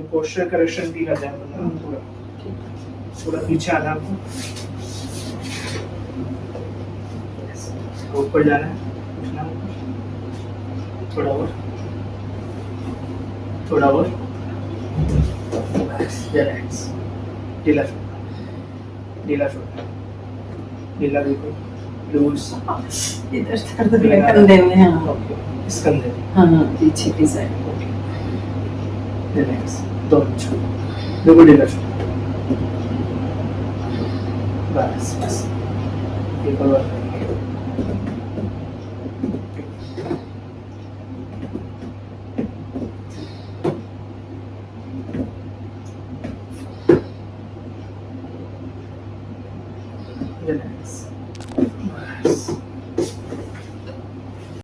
ये posture correction भी कर जाएगा पूरा पूरा पीछे आना आपको ऊपर जाना है उठना थोड़ा और रिलैक्स ढीला छोड़ना ढीला बिल्कुल लूज इधर दर्द भी कंधे में। हाँ ओके इस कंधे में हाँ पीछे की साइड। रिलैक्स दोनों छोड़ बिल्कुल ढीला छोड़ बस एक और